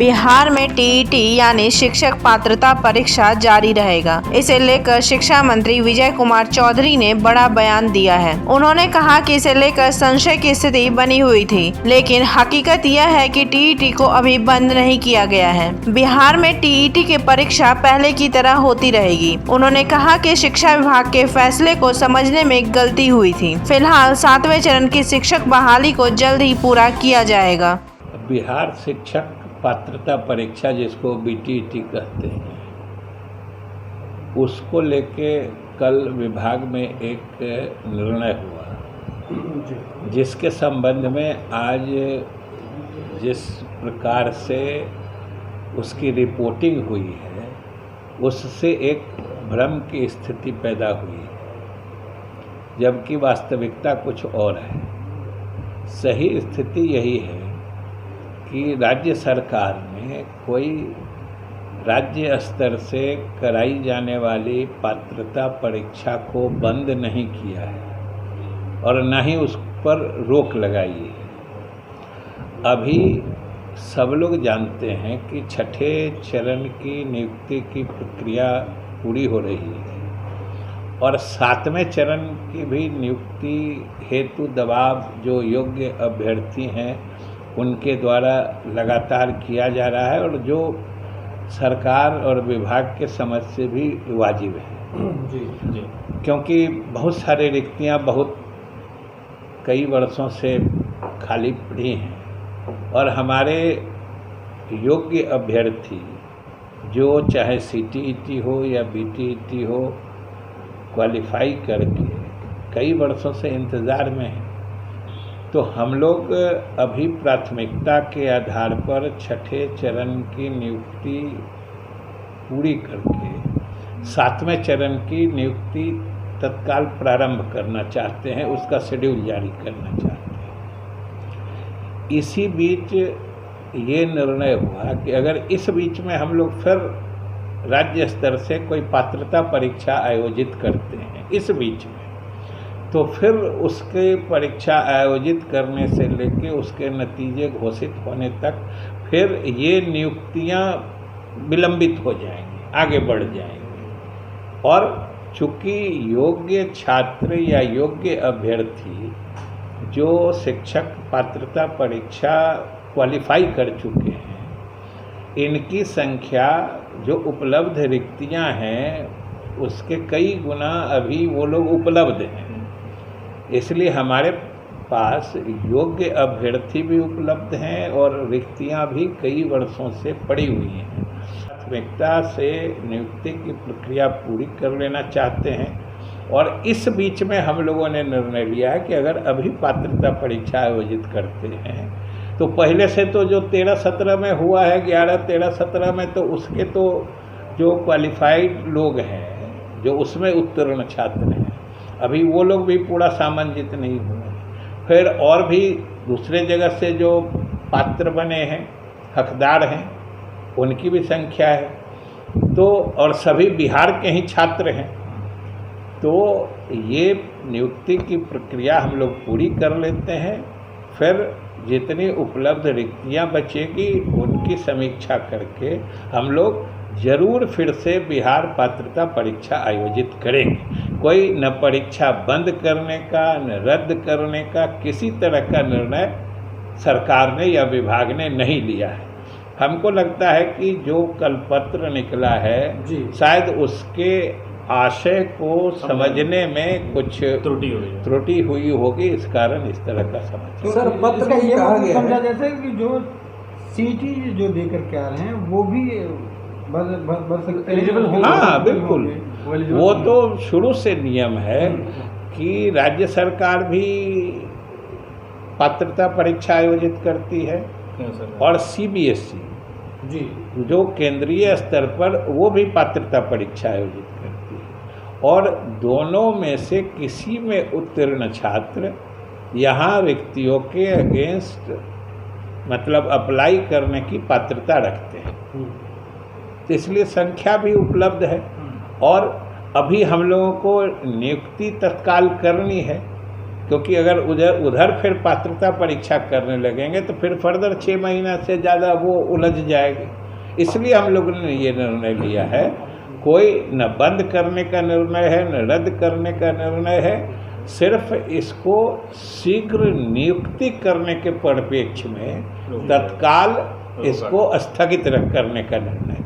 बिहार में टीईटी यानी शिक्षक पात्रता परीक्षा जारी रहेगा। इसे लेकर शिक्षा मंत्री विजय कुमार चौधरी ने बड़ा बयान दिया है। उन्होंने कहा कि इसे लेकर संशय की स्थिति बनी हुई थी, लेकिन हकीकत यह है कि टीईटी को अभी बंद नहीं किया गया है। बिहार में टीईटी की परीक्षा पहले की तरह होती रहेगी। उन्होंने कहा कि शिक्षा विभाग के फैसले को समझने में गलती हुई थी। फिलहाल 7वें चरण की शिक्षक बहाली को जल्द ही पूरा किया जाएगा। बिहार शिक्षक पात्रता परीक्षा, जिसको बीटीईटी कहते हैं, उसको लेके कल विभाग में एक निर्णय हुआ, जिसके संबंध में आज जिस प्रकार से उसकी रिपोर्टिंग हुई है, उससे एक भ्रम की स्थिति पैदा हुई है, जबकि वास्तविकता कुछ और है। सही स्थिति यही है कि राज्य सरकार ने कोई राज्य स्तर से कराई जाने वाली पात्रता परीक्षा को बंद नहीं किया है और न ही उस पर रोक लगाई है। अभी सब लोग जानते हैं कि छठे चरण की नियुक्ति की प्रक्रिया पूरी हो रही है और 7वें चरण की भी नियुक्ति हेतु दबाव जो योग्य अभ्यर्थी हैं उनके द्वारा लगातार किया जा रहा है और जो सरकार और विभाग के समझ से भी वाजिब है। जी। क्योंकि बहुत सारे रिक्तियां कई वर्षों से खाली पड़ी हैं और हमारे योग्य अभ्यर्थी जो चाहे सीटीईटी हो या बीटीईटी हो, क्वालिफाई करके कई वर्षों से इंतज़ार में हैं। तो हम लोग अभी प्राथमिकता के आधार पर छठे चरण की नियुक्ति पूरी करके 7वें चरण की नियुक्ति तत्काल प्रारंभ करना चाहते हैं, उसका शेड्यूल जारी करना चाहते हैं। इसी बीच ये निर्णय हुआ कि अगर इस बीच में हम लोग फिर राज्य स्तर से कोई पात्रता परीक्षा आयोजित करते हैं इस बीच में, तो फिर उसके परीक्षा आयोजित करने से लेके उसके नतीजे घोषित होने तक फिर ये नियुक्तियां विलंबित हो जाएंगी, आगे बढ़ जाएंगी। और चूँकि योग्य छात्र या योग्य अभ्यर्थी जो शिक्षक पात्रता परीक्षा क्वालिफाई कर चुके हैं, इनकी संख्या जो उपलब्ध रिक्तियां हैं उसके कई गुना अभी वो लोग उपलब्ध हैं। इसलिए हमारे पास योग्य अभ्यर्थी भी उपलब्ध हैं और रिक्तियां भी कई वर्षों से पड़ी हुई हैं। प्राथमिकता से नियुक्ति की प्रक्रिया पूरी कर लेना चाहते हैं और इस बीच में हम लोगों ने निर्णय लिया है कि अगर अभी पात्रता परीक्षा आयोजित करते हैं तो पहले से तो जो 13-17 में हुआ है, 11-13-17 में, तो उसके तो जो क्वालिफाइड लोग हैं, जो उसमें उत्तीर्ण छात्र हैं, अभी वो लोग भी पूरा सामंजित नहीं हुए। फिर और भी दूसरे जगह से जो पात्र बने हैं, हकदार हैं, उनकी भी संख्या है। तो और सभी बिहार के ही छात्र हैं। तो ये नियुक्ति की प्रक्रिया हम लोग पूरी कर लेते हैं, फिर जितनी उपलब्ध रिक्तियां बचेगी उनकी समीक्षा करके हम लोग जरूर फिर से बिहार पात्रता परीक्षा आयोजित करेंगे। कोई न परीक्षा बंद करने का न रद्द करने का किसी तरह का निर्णय सरकार ने या विभाग ने नहीं लिया है। हमको लगता है कि जो कल पत्र निकला है शायद उसके आशय को समझने में कुछ त्रुटि हुई होगी, इस कारण इस तरह का समझ। सर, पत्र का ये समझा जैसे कि जो सीटी जो देकर के आ रहे हैं वो भी एलिजिबल होंगे। हाँ, बिल्कुल। वो तो शुरू से नियम है कि राज्य सरकार भी पात्रता परीक्षा आयोजित करती है और सीबीएसई जी जो केंद्रीय स्तर पर वो भी पात्रता परीक्षा आयोजित करती है और दोनों में से किसी में उत्तीर्ण छात्र यहाँ रिक्तियों के अगेंस्ट मतलब अप्लाई करने की पात्रता रखते हैं। तो इसलिए संख्या भी उपलब्ध है और अभी हम लोगों को नियुक्ति तत्काल करनी है क्योंकि अगर उधर फिर पात्रता परीक्षा करने लगेंगे तो फिर फर्दर 6 महीना से ज़्यादा वो उलझ जाएगी। इसलिए हम लोगों ने ये निर्णय लिया है। कोई न बंद करने का निर्णय है न रद्द करने का निर्णय है, सिर्फ इसको शीघ्र नियुक्ति करने के परिप्रेक्ष्य में तत्काल इसको स्थगित करने का निर्णय।